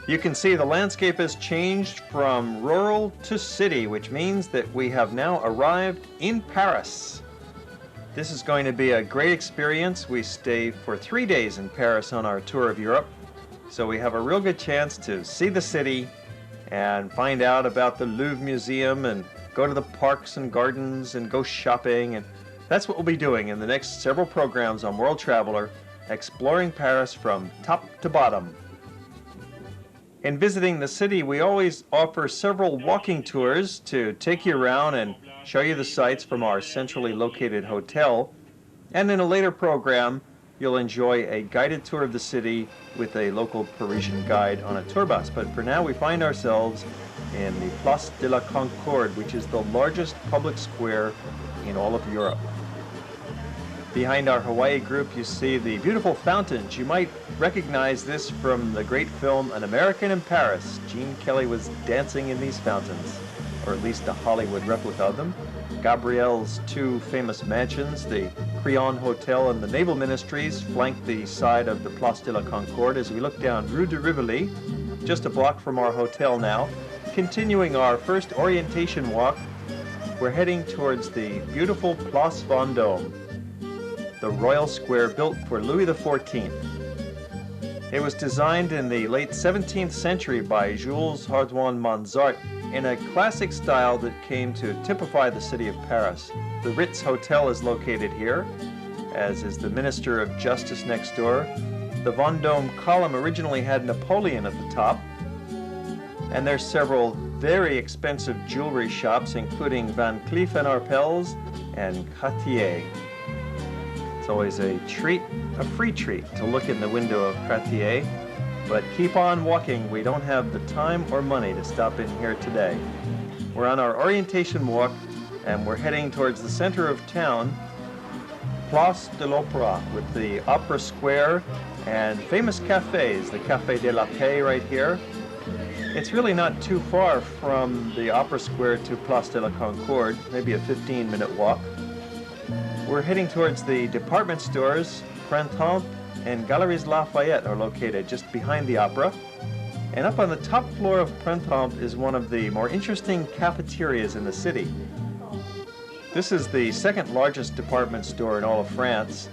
You can see the landscape has changed from rural to city, which means that we have now arrived in Paris. This is going to be a great experience. We stay for 3 days in Paris on our tour of Europe, so we have a real good chance to see the city and find out about the Louvre Museum and go to the parks and gardens and go shopping. And that's what we'll be doing in the next several programs on World Traveler, exploring Paris from top to bottom. In visiting the city, we always offer several walking tours to take you around and show you the sights from our centrally located hotel. And in a later program, you'll enjoy a guided tour of the city with a local Parisian guide on a tour bus. But for now, we find ourselves in the Place de la Concorde, which is the largest public square in all of Europe. Behind our Hawaii group, you see the beautiful fountains. You might recognize this from the great film An American in Paris. Gene Kelly was dancing in these fountains, or at least a Hollywood replica of them. Gabrielle's two famous mansions, the Crillon Hotel and the Naval Ministries, flank the side of the Place de la Concorde as we look down Rue de Rivoli, just a block from our hotel now. Continuing our first orientation walk, we're heading towards the beautiful Place Vendôme, the royal square built for Louis XIV. It was designed in the late 17th century by Jules Hardouin Mansart in a classic style that came to typify the city of Paris. The Ritz Hotel is located here, as is the Minister of Justice next door. The Vendôme column originally had Napoleon at the top, and there's several very expensive jewelry shops, including Van Cleef & Arpels and Cartier. It's always a treat, a free treat, to look in the window of Cartier, but keep on walking. We don't have the time or money to stop in here today. We're on our orientation walk, and we're heading towards the center of town, Place de l'Opéra, with the Opera Square and famous cafes, the Café de la Paix right here. It's really not too far from the Opera Square to Place de la Concorde, maybe a 15-minute walk. We're heading towards the department stores. Printemps and Galeries Lafayette are located just behind the opera. And up on the top floor of Printemps is one of the more interesting cafeterias in the city. This is the second largest department store in all of France.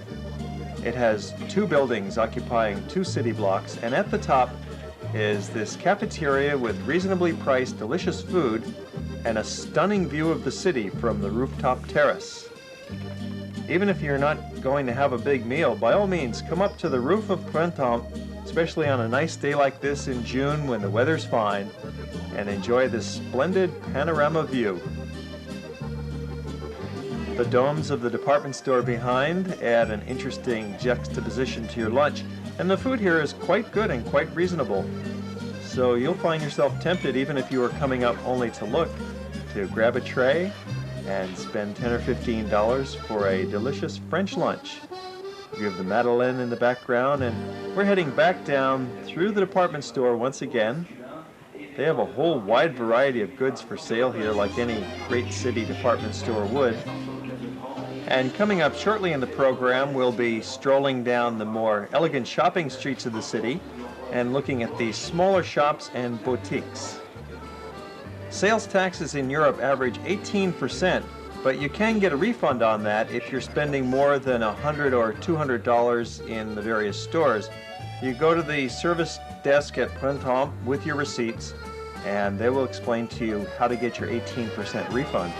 It has two buildings occupying 2 city blocks, and at the top is this cafeteria with reasonably priced delicious food and a stunning view of the city from the rooftop terrace. Even if you're not going to have a big meal, by all means, come up to the roof of Printemps, especially on a nice day like this in June when the weather's fine, and enjoy this splendid panorama view. The domes of the department store behind add an interesting juxtaposition to your lunch, and the food here is quite good and quite reasonable. So you'll find yourself tempted, even if you are coming up only to look, to grab a tray and spend $10 or $15 for a delicious French lunch. You have the Madeleine in the background, and we're heading back down through the department store once again. They have a whole wide variety of goods for sale here, like any great city department store would. And coming up shortly in the program, we'll be strolling down the more elegant shopping streets of the city and looking at the smaller shops and boutiques. Sales taxes in Europe average 18%, but you can get a refund on that if you're spending more than $100 or $200 in the various stores. You go to the service desk at Printemps with your receipts, and they will explain to you how to get your 18% refund.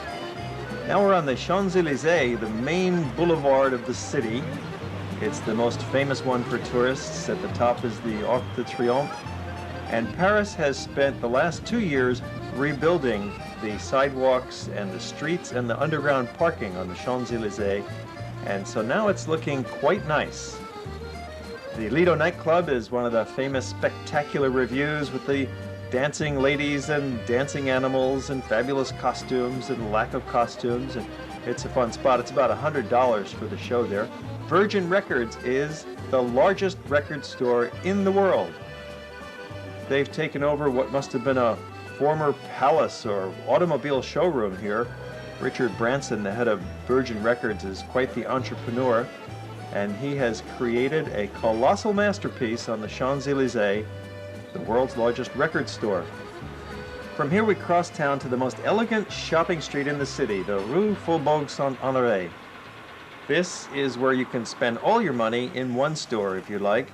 Now we're on the Champs-Élysées, the main boulevard of the city. It's the most famous one for tourists. At the top is the Arc de Triomphe. And Paris has spent the last 2 years rebuilding the sidewalks and the streets and the underground parking on the Champs-Élysées, and so now it's looking quite nice. The Lido nightclub is one of the famous spectacular reviews with the dancing ladies and dancing animals and fabulous costumes and lack of costumes, and it's a fun spot. It's about $100 for the show there. Virgin Records is the largest record store in the world. They've taken over what must have been a former palace or automobile showroom here. Richard Branson, the head of Virgin Records, is quite the entrepreneur, and he has created a colossal masterpiece on the Champs-Élysées the world's largest record store. From here we cross town to the most elegant shopping street in the city, the Rue Faubourg Saint-Honoré. This is where you can spend all your money in one store if you like.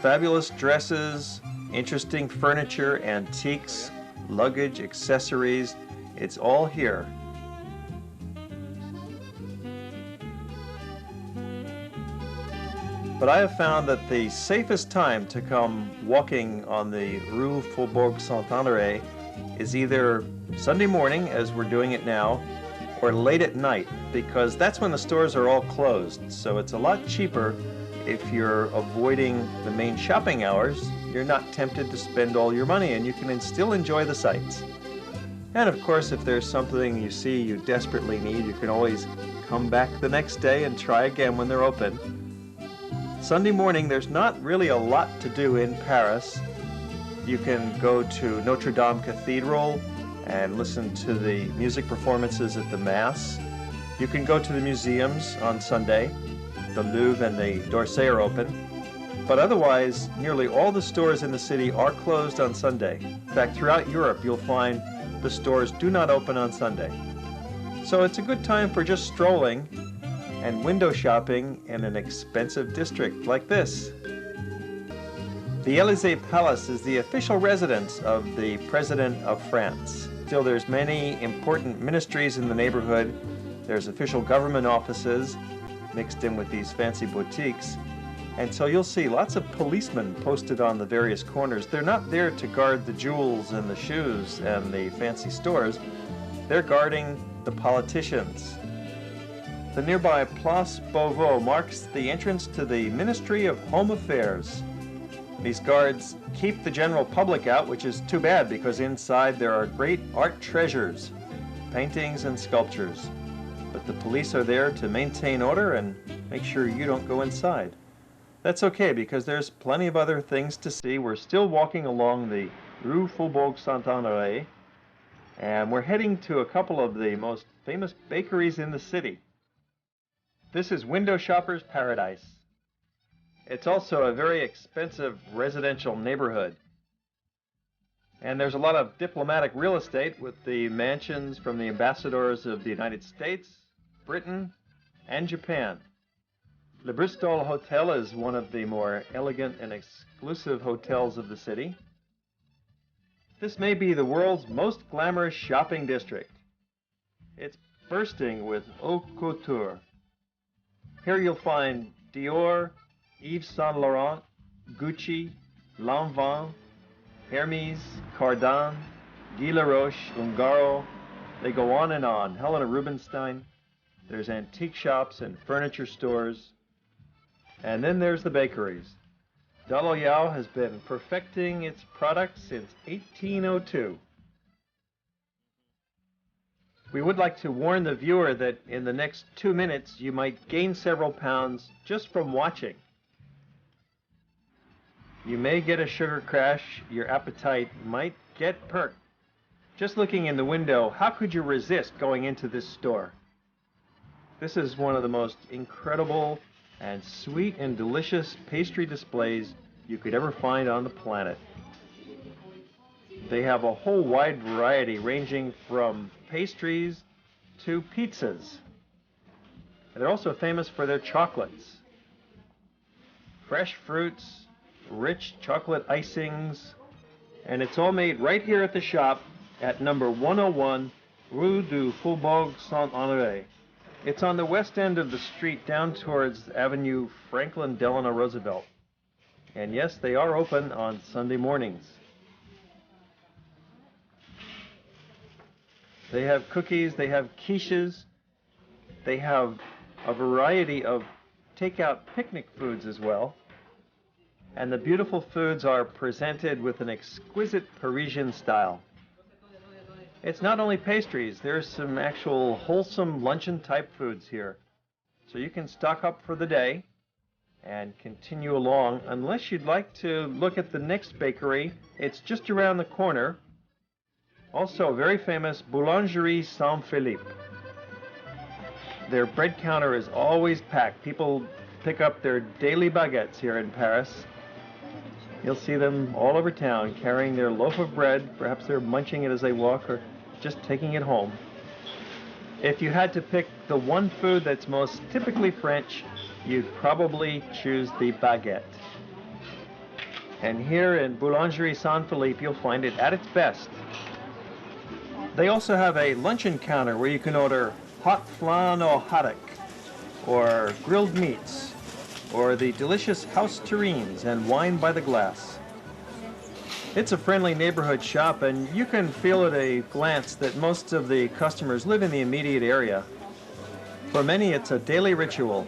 Fabulous dresses, interesting furniture, antiques, luggage, accessories, it's all here. But I have found that the safest time to come walking on the Rue Faubourg Saint-Honoré is either Sunday morning, as we're doing it now, or late at night, because that's when the stores are all closed. So it's a lot cheaper if you're avoiding the main shopping hours. You're not tempted to spend all your money, and you can still enjoy the sights. And of course, if there's something you see you desperately need, you can always come back the next day and try again when they're open. Sunday morning, there's not really a lot to do in Paris. You can go to Notre-Dame Cathedral and listen to the music performances at the Mass. You can go to the museums on Sunday. The Louvre and the d'Orsay are open. But otherwise, nearly all the stores in the city are closed on Sunday. In fact, throughout Europe, you'll find the stores do not open on Sunday. So it's a good time for just strolling and window shopping in an expensive district like this. The Élysées Palace is the official residence of the President of France. Still, there's many important ministries in the neighborhood. There's official government offices mixed in with these fancy boutiques. And so you'll see lots of policemen posted on the various corners. They're not there to guard the jewels and the shoes and the fancy stores. They're guarding the politicians. The nearby Place Beauvau marks the entrance to the Ministry of Home Affairs. These guards keep the general public out, which is too bad because inside there are great art treasures, paintings and sculptures. But the police are there to maintain order and make sure you don't go inside. That's okay because there's plenty of other things to see. We're still walking along the Rue Faubourg Saint-Honoré, and we're heading to a couple of the most famous bakeries in the city. This is window shopper's paradise. It's also a very expensive residential neighborhood. And there's a lot of diplomatic real estate with the mansions from the ambassadors of the United States, Britain, and Japan. Le Bristol Hotel is one of the more elegant and exclusive hotels of the city. This may be the world's most glamorous shopping district. It's bursting with haute couture. Here you'll find Dior, Yves Saint Laurent, Gucci, Lanvin, Hermes, Cardin, Guy Laroche, Ungaro. They go on and on. Helena Rubinstein. There's antique shops and furniture stores. And then there's the bakeries. Dalloyau has been perfecting its products since 1802. We would like to warn the viewer that in the next 2 minutes you might gain several pounds just from watching. You may get a sugar crash, your appetite might get perked. Just looking in the window, how could you resist going into this store? This is one of the most incredible and sweet and delicious pastry displays you could ever find on the planet. They have a whole wide variety ranging from pastries to pizzas. And they're also famous for their chocolates. Fresh fruits, rich chocolate icings, and it's all made right here at the shop at number 101 Rue du Faubourg Saint-Honoré. It's on the west end of the street down towards Avenue Franklin Delano Roosevelt. And yes, they are open on Sunday mornings. They have cookies, they have quiches, they have a variety of takeout picnic foods as well. And the beautiful foods are presented with an exquisite Parisian style. It's not only pastries, there's some actual wholesome luncheon type foods here. So you can stock up for the day and continue along unless you'd like to look at the next bakery. It's just around the corner. Also very famous Boulangerie Saint-Philippe. Their bread counter is always packed. People pick up their daily baguettes here in Paris. You'll see them all over town carrying their loaf of bread. Perhaps they're munching it as they walk or just taking it home. If you had to pick the one food that's most typically French, you'd probably choose the baguette. And here in Boulangerie Saint-Philippe, you'll find it at its best. They also have a luncheon counter where you can order hot flan au haddock, or grilled meats, or the delicious house terrines and wine by the glass. It's a friendly neighborhood shop, and you can feel at a glance that most of the customers live in the immediate area. For many, it's a daily ritual.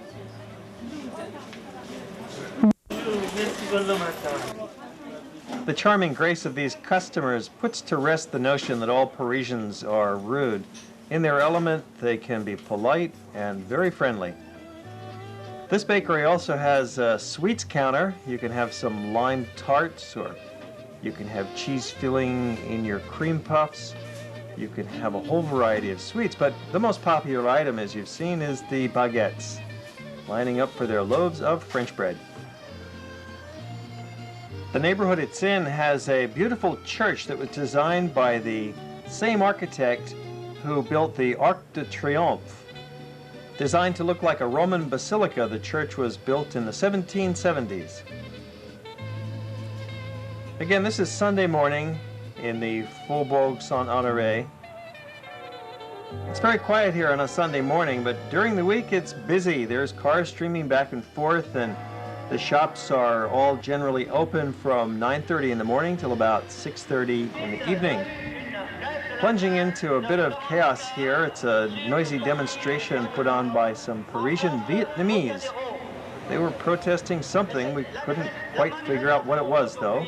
The charming grace of these customers puts to rest the notion that all Parisians are rude. In their element, they can be polite and very friendly. This bakery also has a sweets counter. You can have some lime tarts, or you can have cheese filling in your cream puffs. You can have a whole variety of sweets, but the most popular item, as you've seen, is the baguettes, lining up for their loaves of French bread. The neighborhood it's in has a beautiful church that was designed by the same architect who built the Arc de Triomphe. Designed to look like a Roman basilica, the church was built in the 1770s. Again, this is Sunday morning in the Faubourg Saint-Honoré. It's very quiet here on a Sunday morning, but during the week it's busy. There's cars streaming back and forth, and the shops are all generally open from 9:30 in the morning till about 6:30 in the evening. Plunging into a bit of chaos here, it's a noisy demonstration put on by some Parisian Vietnamese. They were protesting something. We couldn't quite figure out what it was, though.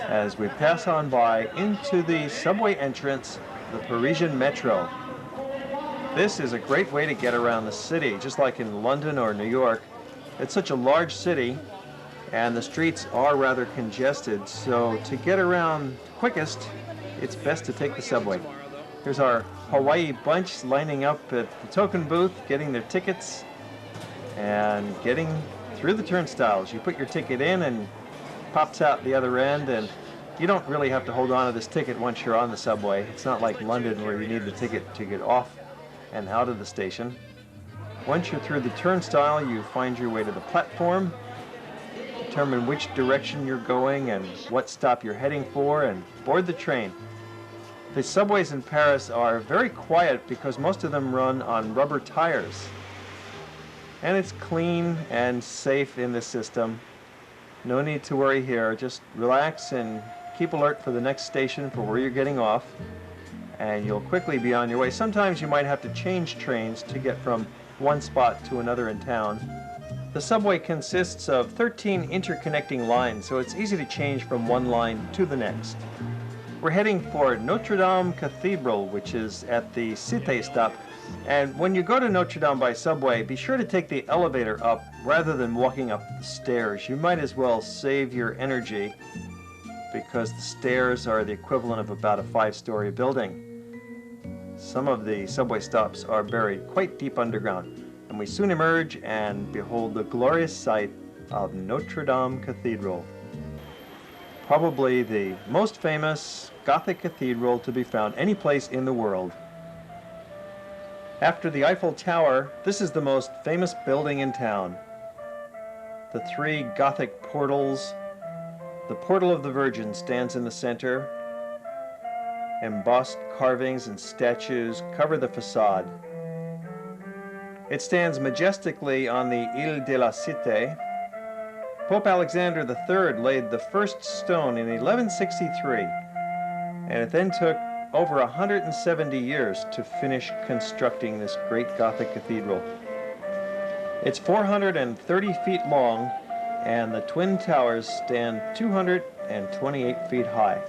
As we pass on by into the subway entrance, the Parisian Metro. This is a great way to get around the city, just like in London or New York. It's such a large city, and the streets are rather congested, so to get around quickest, it's best to take the subway. Here's our Hawaii bunch lining up at the token booth, getting their tickets and getting through the turnstiles. You put your ticket in and pops out the other end, and you don't really have to hold on to this ticket once you're on the subway. It's not like London where you need the ticket to get off and out of the station. Once you're through the turnstile, you find your way to the platform, determine which direction you're going and what stop you're heading for, and board the train. The subways in Paris are very quiet because most of them run on rubber tires. And it's clean and safe in the system. No need to worry here. Just relax and keep alert for the next station for where you're getting off, and you'll quickly be on your way. Sometimes you might have to change trains to get from one spot to another in town. The subway consists of 13 interconnecting lines, so it's easy to change from one line to the next. We're heading for Notre-Dame Cathedral, which is at the Cité stop. And when you go to Notre-Dame by subway, be sure to take the elevator up rather than walking up the stairs. You might as well save your energy because the stairs are the equivalent of about a 5-story building. Some of the subway stops are buried quite deep underground, and we soon emerge and behold the glorious sight of Notre-Dame Cathedral. Probably the most famous Gothic cathedral to be found any place in the world. After the Eiffel Tower, this is the most famous building in town. The 3 Gothic portals. The Portal of the Virgin stands in the center. Embossed carvings and statues cover the facade. It stands majestically on the Ile de la Cité. Pope Alexander III laid the first stone in 1163, and it then took over 170 years to finish constructing this great Gothic cathedral. It's 430 feet long, and the twin towers stand 228 feet high.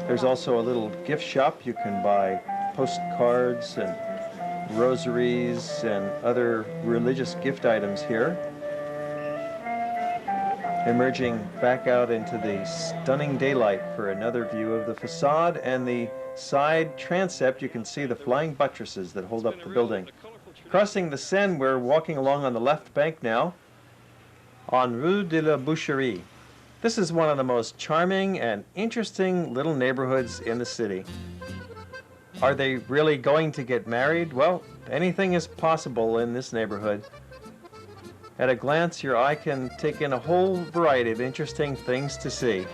There's also a little gift shop. You can buy postcards and rosaries and other religious gift items here. Emerging back out into the stunning daylight for another view of the facade and the side transept, you can see the flying buttresses that hold up the building. Crossing the Seine, we're walking along on the left bank now. on Rue de la Boucherie. This is one of the most charming and interesting little neighborhoods in the city. Are they really going to get married? Well, anything is possible in this neighborhood. At a glance, your eye can take in a whole variety of interesting things to see.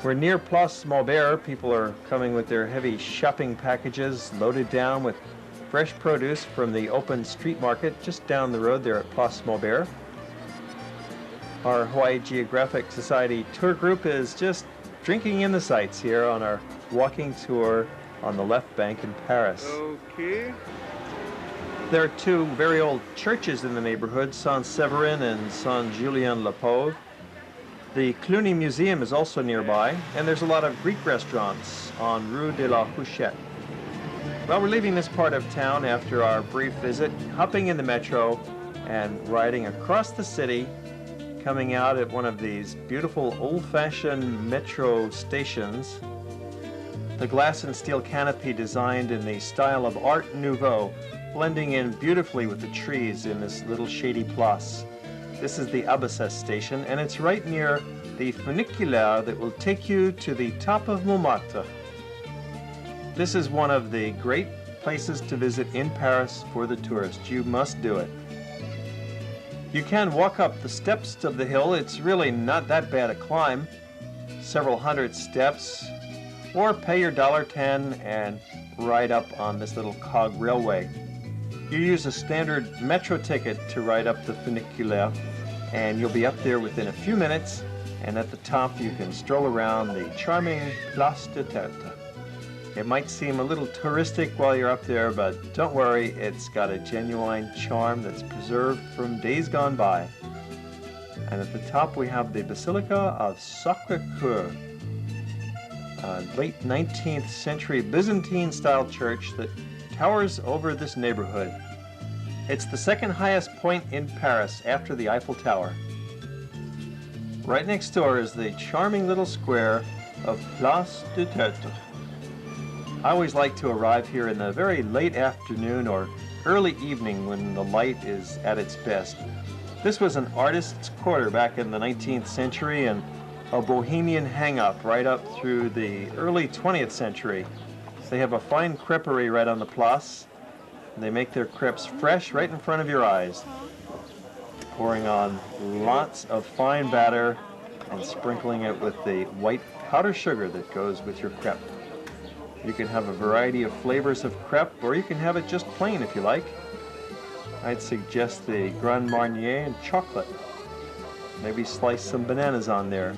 We're near Place Maubert. People are coming with their heavy shopping packages loaded down with fresh produce from the open street market just down the road there at Place Maubert. Our Hawaii Geographic Society tour group is just drinking in the sights here on our walking tour on the left bank in Paris. Okay. There are two very old churches in the neighborhood, Saint-Séverin and Saint-Julien-le-Pauvre. The Cluny Museum is also nearby, and there's a lot of Greek restaurants on Rue de la Huchette. Well, we're leaving this part of town after our brief visit, hopping in the metro and riding across the city, coming out at one of these beautiful old-fashioned metro stations. The glass and steel canopy designed in the style of Art Nouveau, blending in beautifully with the trees in this little shady place. This is the Abbassès station, and it's right near the funiculaire that will take you to the top of Montmartre. This is one of the great places to visit in Paris for the tourist. You must do it. You can walk up the steps of the hill. It's really not that bad a climb, several hundred steps, or pay your $1.10 and ride up on this little cog railway. You use a standard metro ticket to ride up the funiculaire, and you'll be up there within a few minutes, and at the top you can stroll around the charming Place de Tertre. It might seem a little touristic while you're up there, but don't worry, it's got a genuine charm that's preserved from days gone by. And at the top we have the Basilica of Sacré-Cœur, a late 19th century Byzantine-style church that towers over this neighborhood. It's the second highest point in Paris after the Eiffel Tower. Right next door is the charming little square of Place de Tertre. I always like to arrive here in the very late afternoon or early evening when the light is at its best. This was an artist's quarter back in the 19th century and a bohemian hang-up right up through the early 20th century. They have a fine creperie right on the place. They make their crepes fresh right in front of your eyes, pouring on lots of fine batter and sprinkling it with the white powdered sugar that goes with your crepe. You can have a variety of flavors of crepe, or you can have it just plain if you like. I'd suggest the Grand Marnier and chocolate. Maybe slice some bananas on there.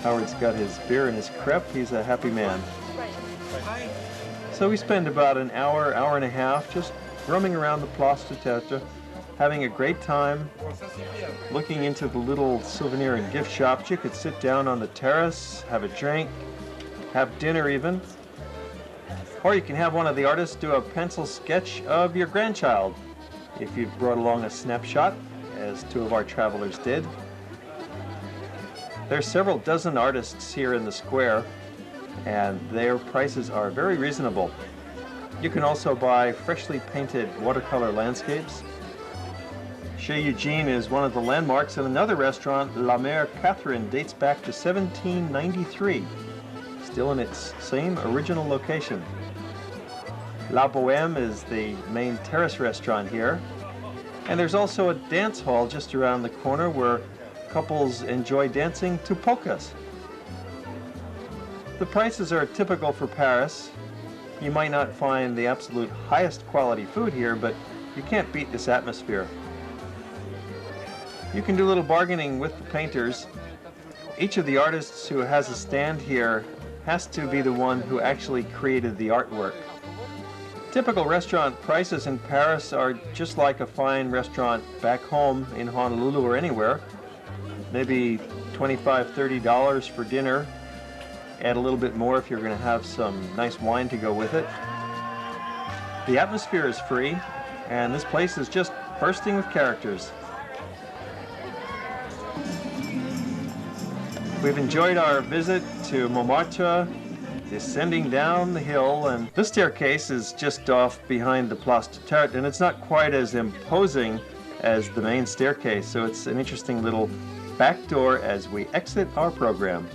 Howard's got his beer and his crepe. He's a happy man. So we spend about an hour, hour and a half just roaming around the Place de Tertre, having a great time, looking into the little souvenir and gift shops. You could sit down on the terrace, have a drink, have dinner even. Or you can have one of the artists do a pencil sketch of your grandchild, if you've brought along a snapshot, as two of our travelers did. There are several dozen artists here in the square, and their prices are very reasonable. You can also buy freshly painted watercolor landscapes. Chez Eugene is one of the landmarks, and another restaurant, La Mère Catherine, dates back to 1793, still in its same original location. La Bohème is the main terrace restaurant here, and there's also a dance hall just around the corner where couples enjoy dancing to polkas. The prices are typical for Paris. You might not find the absolute highest quality food here, but you can't beat this atmosphere. You can do a little bargaining with the painters. Each of the artists who has a stand here has to be the one who actually created the artwork. Typical restaurant prices in Paris are just like a fine restaurant back home in Honolulu or anywhere. Maybe $25, $30 for dinner. Add a little bit more if you're going to have some nice wine to go with it. The atmosphere is free, and this place is just bursting with characters. We've enjoyed our visit to Montmartre, descending down the hill, and this staircase is just off behind the Place de Tarte, and it's not quite as imposing as the main staircase, so it's an interesting little back door as we exit our program.